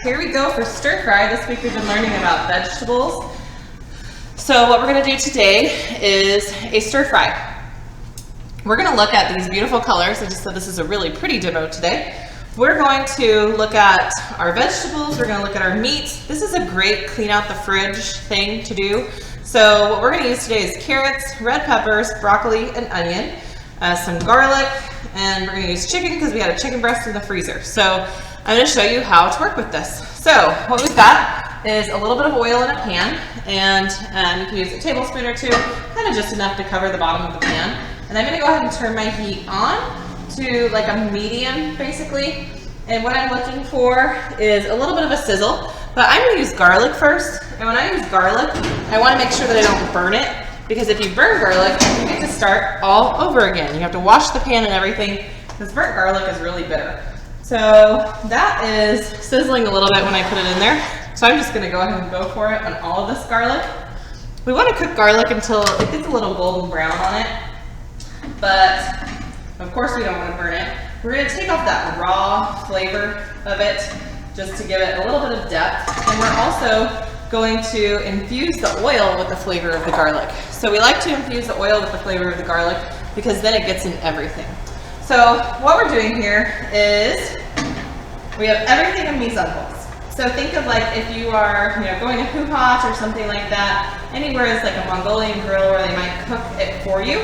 here we go for stir fry. This week we've been learning about vegetables. So what we're gonna do today is a stir fry. We're gonna look at these beautiful colors. I just said this is a really pretty demo today. We're going to look at our vegetables. We're gonna look at our meat. This is a great clean out the fridge thing to do. So what we're gonna use today is carrots, red peppers, broccoli, and onion, some garlic, and we're gonna use chicken because we had a chicken breast in the freezer. So I'm gonna show you how to work with this. So what we've got is a little bit of oil in a pan, and you can use a tablespoon or two, kind of just enough to cover the bottom of the pan. And I'm gonna go ahead and turn my heat on to like a medium, basically. And what I'm looking for is a little bit of a sizzle, but I'm gonna use garlic first. And when I use garlic, I wanna make sure that I don't burn it, because if you burn garlic, you get to start all over again. You have to wash the pan and everything, because burnt garlic is really bitter. So that is sizzling a little bit when I put it in there. So I'm just gonna go ahead and go for it on all of this garlic. We wanna cook garlic until it gets a little golden brown on it, but of course we don't wanna burn it. We're gonna take off that raw flavor of it just to give it a little bit of depth. And we're also going to infuse the oil with the flavor of the garlic. So we like to infuse the oil with the flavor of the garlic because then it gets in everything. So what we're doing here is we have everything in mise en place. So think of like if you are going to Phu Hat or something like that, anywhere is like a Mongolian grill where they might cook it for you.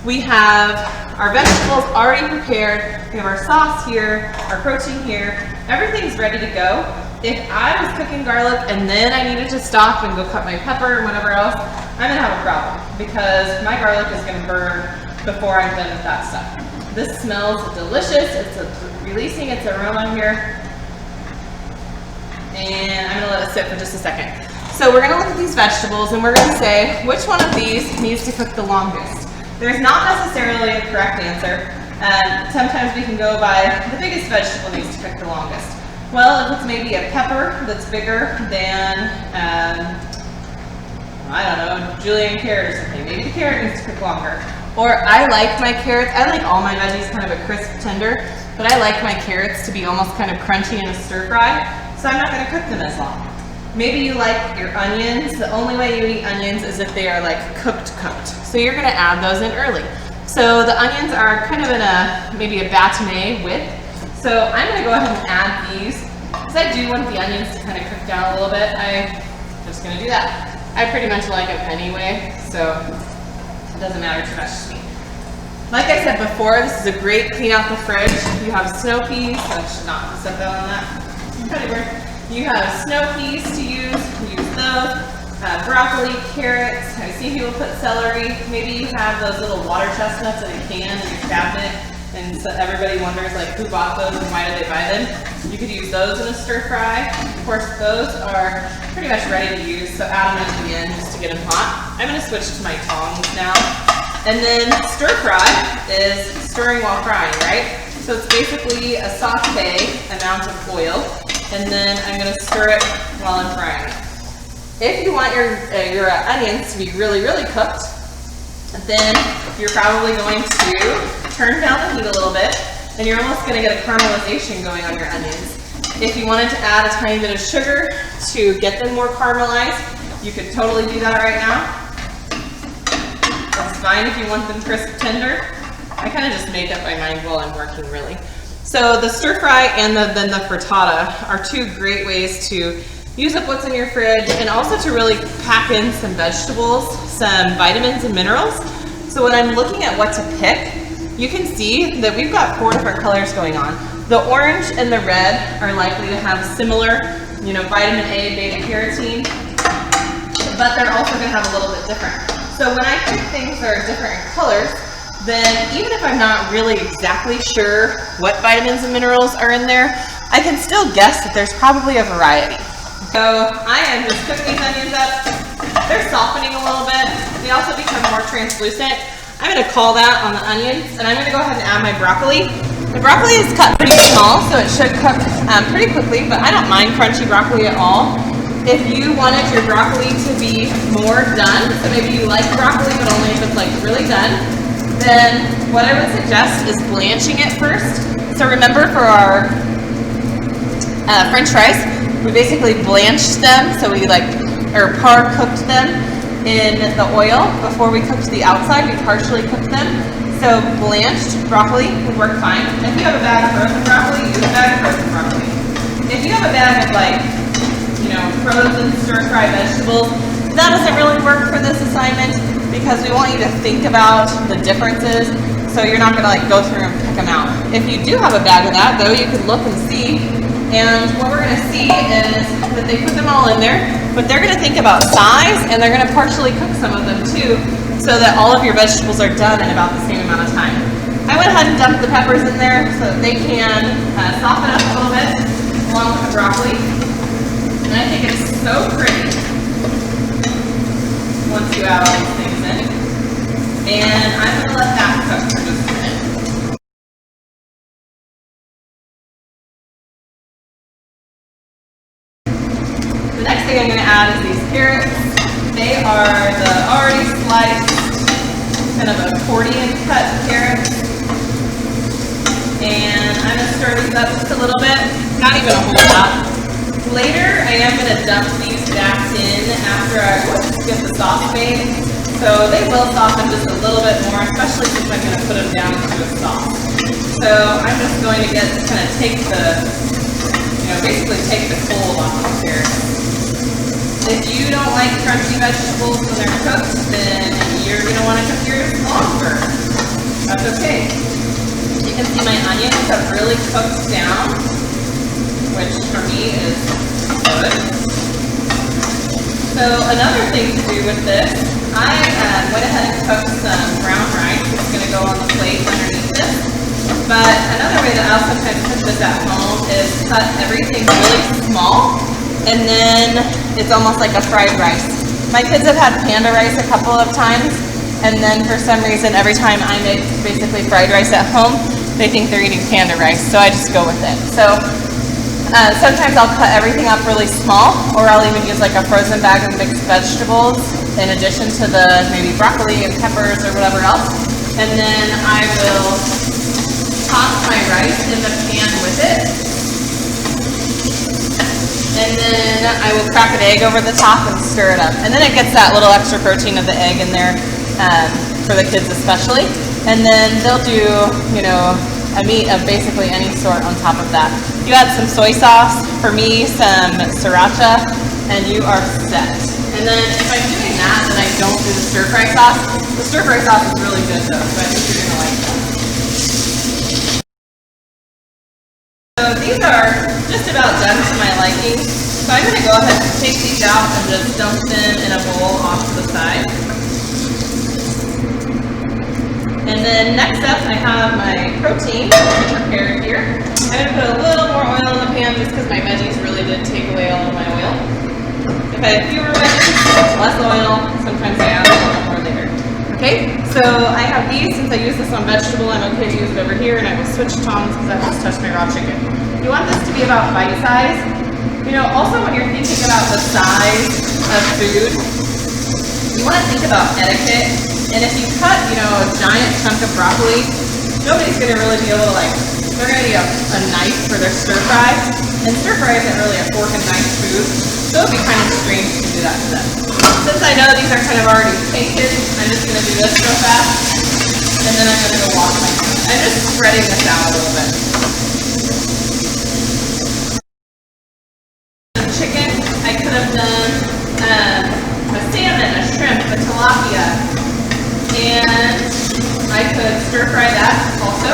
We have our vegetables already prepared. We have our sauce here, our protein here. Everything's ready to go. If I was cooking garlic and then I needed to stop and go cut my pepper and whatever else, I'm gonna have a problem because my garlic is gonna burn before I'm done with that stuff. This smells delicious. It's releasing its aroma here. And I'm gonna let it sit for just a second. So we're gonna look at these vegetables and we're gonna say which one of these needs to cook the longest. There's not necessarily a correct answer. Sometimes we can go by the biggest vegetable needs to cook the longest. Well, if it's maybe a pepper that's bigger than, I don't know, julienne carrot or something, maybe the carrot needs to cook longer. Or I like my carrots, I like all my veggies kind of a crisp tender, but I like my carrots to be almost kind of crunchy in a stir fry, so I'm not gonna cook them as long. Maybe you like your onions. The only way you eat onions is if they are like cooked. So you're gonna add those in early. So the onions are kind of in maybe a bâtonnet width. So I'm gonna go ahead and add these, because I do want the onions to kind of cook down a little bit. I'm just gonna do that. I pretty much like them anyway, so it doesn't matter too much to me. Like I said before, this is a great clean out the fridge. You have snow peas, I should not set that on that. You have snow peas to use those. Broccoli, carrots, I see people put celery. Maybe you have those little water chestnuts in a can in your cabinet, and so everybody wonders like who bought those and why did they buy them. You could use those in a stir fry. Of course, those are pretty much ready to use, so add them at the end just to get them hot. I'm gonna switch to my tongs now. And then stir fry is stirring while frying, right? So it's basically a saute amount of oil, and then I'm gonna stir it while I'm frying it. If you want your onions to be really, really cooked, then you're probably going to turn down the heat a little bit, and you're almost gonna get a caramelization going on your onions. If you wanted to add a tiny bit of sugar to get them more caramelized, you could totally do that right now. That's fine if you want them crisp tender. I kind of just make up my mind while I'm working, really. So the stir fry and then the frittata are two great ways to use up what's in your fridge and also to really pack in some vegetables, some vitamins and minerals. So when I'm looking at what to pick, you can see that we've got 4 different colors going on. The orange and the red are likely to have similar, vitamin A, beta carotene, but they're also gonna have a little bit different. So when I pick things that are different in colors, then even if I'm not really exactly sure what vitamins and minerals are in there, I can still guess that there's probably a variety. So I am just cooking these onions up. They're softening a little bit. They also become more translucent. I'm gonna call that on the onions, and I'm gonna go ahead and add my broccoli. The broccoli is cut pretty small, so it should cook pretty quickly, but I don't mind crunchy broccoli at all. If you wanted your broccoli to be more done, so maybe you like broccoli, but only if it's like really done, then what I would suggest is blanching it first. So remember for our French fries. We basically blanched them, so we par cooked them in the oil before we cooked the outside. We partially cooked them. So blanched broccoli would work fine. If you have a bag of frozen broccoli, use a bag of frozen broccoli. If you have a bag of frozen stir-fry vegetables, that doesn't really work for this assignment because we want you to think about the differences. So you're not gonna go through and pick them out. If you do have a bag of that though, you can look and see. And what we're gonna see is that they put them all in there, but they're gonna think about size and they're gonna partially cook some of them too, so that all of your vegetables are done in about the same amount of time. I went ahead and dumped the peppers in there so that they can soften up a little bit along with the broccoli. And I think it's so pretty once you add all these things in. And I'm going to let that cook for just a minute. The next thing I'm going to add is these carrots. They are the already sliced, kind of accordion cut carrots. And I'm going to stir these up just a little bit, not even a whole lot. Later, I am going to dump these back in after I get the sauce made. So they will soften just a little bit more, especially since I'm going to put them down into a sauce. So I'm just going to take basically take the cold off of the carrots. If you don't like crunchy vegetables when they're cooked, then you're going to want to cook yours longer. That's okay. You can see my onions have really cooked down, which for me is good. So another thing to do with this, I went ahead and cooked some brown rice. It's going to go on the plate underneath this. But another way that I'll sometimes cook this at home is cut everything really small, and then it's almost like a fried rice. My kids have had panda rice a couple of times, and then for some reason every time I make basically fried rice at home, they think they're eating panda rice, so I just go with it. So sometimes I'll cut everything up really small, or I'll even use like a frozen bag of mixed vegetables in addition to the maybe broccoli and peppers or whatever else. And then I will toss my rice in the pan with it. And then I will crack an egg over the top and stir it up. And then it gets that little extra protein of the egg in there for the kids especially. And then they'll do, a meat of basically any sort on top of that. You add some soy sauce, for me some sriracha, and you are set. And then if I'm doing that and I don't do the stir fry sauce, the stir fry sauce is really good though, so I think you're gonna like that. So these are just about done to my liking. So I'm gonna go ahead and take these out and just dump them in a bowl off to the side. And then next up, I have my protein prepared here. I'm going to put a little more oil in the pan just because my veggies really did take away all of my oil. If I have fewer veggies, less oil. Sometimes I add a little more later. Okay, so I have these. Since I use this on vegetable, I'm okay to use it over here, and I will switch tongs because I just touched my raw chicken. You want this to be about bite size. Also when you're thinking about the size of food, you want to think about etiquette. And if you cut, a giant chunk of broccoli, nobody's going to really be able to they're going to need a knife for their stir fry. And stir fry isn't really a fork and knife food, so it would be kind of strange to do that to them. Since I know these are kind of already tainted, I'm just going to do this real fast. And then I'm going to go wash my hands. I'm just spreading this out a little bit. The chicken, I could have done a salmon, a shrimp, a tilapia. And I could stir fry that also.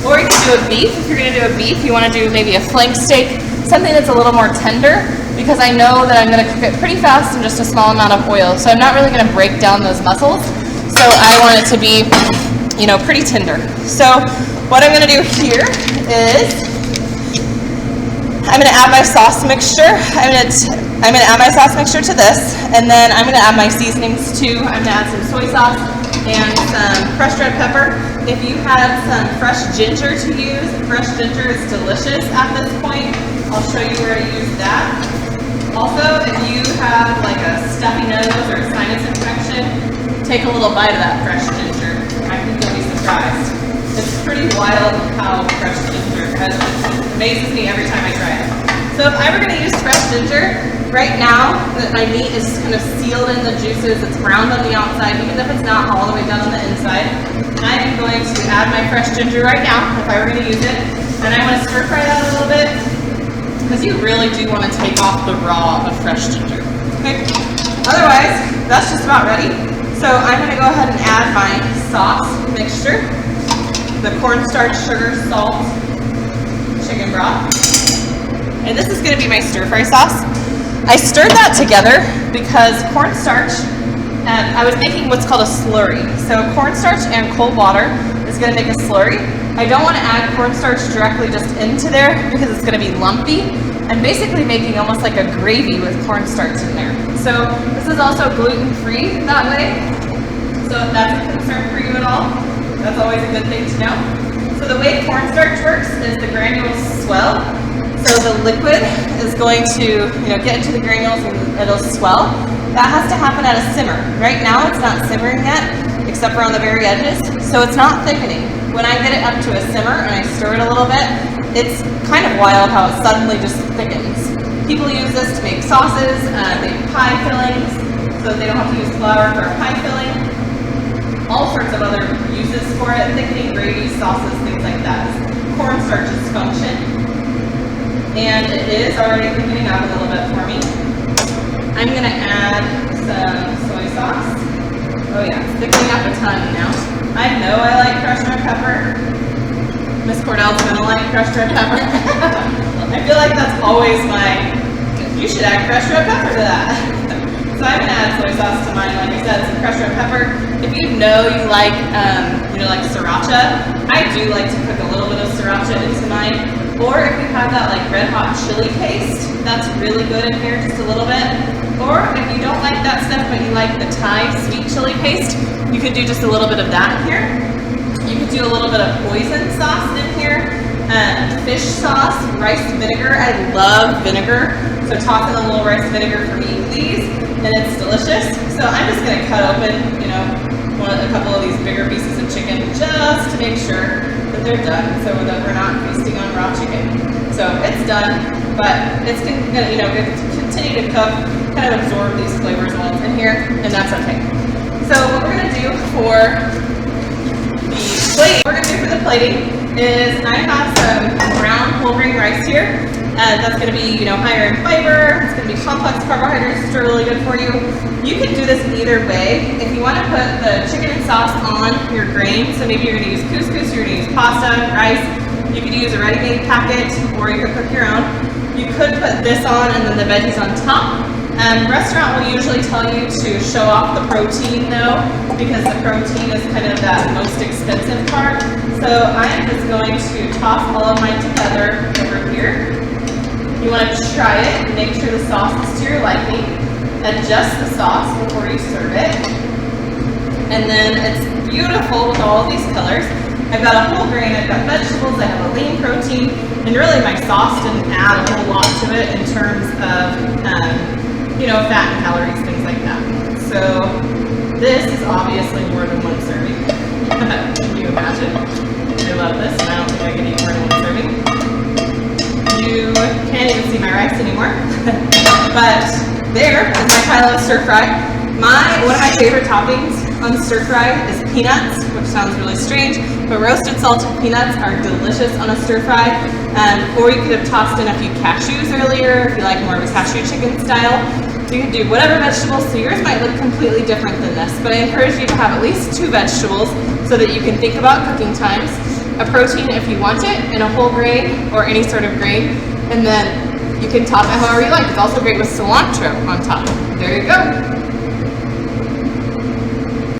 Or you can do a beef. If you're going to do a beef, you want to do maybe a flank steak, something that's a little more tender, because I know that I'm going to cook it pretty fast in just a small amount of oil. So I'm not really going to break down those muscles. So I want it to be, pretty tender. So what I'm going to do here is I'm going to add my sauce mixture. I'm going to add my sauce mixture to this, and then I'm going to add my seasonings too. I'm going to add some soy sauce and some fresh red pepper. If you have some fresh ginger to use, fresh ginger is delicious at this point. I'll show you where to use that. Also, if you have like a stuffy nose or a sinus infection, take a little bite of that fresh ginger. I think you'll be surprised. It's pretty wild how fresh ginger has amazes me every time I try it. So if I were gonna use fresh ginger, right now that my meat is kind of sealed in the juices, it's browned on the outside, even if it's not all the way done on the inside, I am going to add my fresh ginger right now, if I were gonna use it, and I wanna stir fry that a little bit, because you really do wanna take off the raw of fresh ginger, okay? Otherwise, that's just about ready. So I'm gonna go ahead and add my sauce mixture, the cornstarch, sugar, salt, chicken broth. And this is gonna be my stir fry sauce. I stirred that together because cornstarch, I was making what's called a slurry. So cornstarch and cold water is gonna make a slurry. I don't wanna add cornstarch directly just into there because it's gonna be lumpy. I'm basically making almost like a gravy with cornstarch in there. So this is also gluten-free that way. So if that's a concern for you at all, that's always a good thing to know. So the way cornstarch works is the granules swell. So the liquid is going to, get into the granules and it'll swell. That has to happen at a simmer. Right now it's not simmering yet, except for on the very edges, so it's not thickening. When I get it up to a simmer and I stir it a little bit, it's kind of wild how it suddenly just thickens. People use this to make sauces, make pie fillings, so that they don't have to use flour for a pie filling. All sorts of other uses for it, thickening gravies, sauces, things like that. Cornstarch's function. And it is already thickening up a little bit for me. I'm gonna add some soy sauce. Oh yeah, it's thickening up a ton now. I know I like crushed red pepper. Miss Cordell's gonna like crushed red pepper. I feel like that's always you should add crushed red pepper to that. So I'm gonna add soy sauce to mine, like I said, some crushed red pepper. If you know you like, like sriracha, I do like to cook a little bit of sriracha into mine. Or if you have that like red hot chili paste, that's really good in here, just a little bit. Or if you don't like that stuff, but you like the Thai sweet chili paste, you could do just a little bit of that in here. You could do a little bit of hoisin sauce in here, fish sauce, rice vinegar. I love vinegar, so toss in a little rice vinegar for me, please, and it's delicious. So I'm just gonna cut open, a couple of these bigger pieces of chicken just to make sure that they're done, so that we're not feasting on raw chicken. So it's done, but it's gonna, continue to cook, kind of absorb these flavors while it's in here, and that's okay. So what we're gonna do for the plating is I have some brown whole grain rice here. That's going to be, higher in fiber. It's going to be complex carbohydrates, which are really good for you. You can do this either way. If you want to put the chicken and sauce on your grain, so maybe you're going to use couscous, you're going to use pasta, rice, you could use a ready-made packet, or you could cook your own. You could put this on and then the veggies on top. Restaurant will usually tell you to show off the protein though, because the protein is kind of that most expensive part. So I am just going to toss all of mine together over here. You want to try it and make sure the sauce is to your liking. Adjust the sauce before you serve it. And then it's beautiful with all of these colors. I've got a whole grain, I've got vegetables, I have a lean protein, and really my sauce didn't add a whole lot to it in terms of fat and calories, things like that. So this is obviously more than one serving. Can you imagine? I love this, and I don't think I can eat more than one serving. You can't even see my rice anymore. But there is my pile of stir fry. One of my favorite toppings on stir fry is peanuts, which sounds really strange, but roasted salted peanuts are delicious on a stir fry. Or you could have tossed in a few cashews earlier if you like more of a cashew chicken style. You can do whatever vegetables, so yours might look completely different than this, but I encourage you to have at least 2 vegetables so that you can think about cooking times, a protein if you want it, and a whole grain or any sort of grain, and then you can top it however you like. It's also great with cilantro on top. There you go.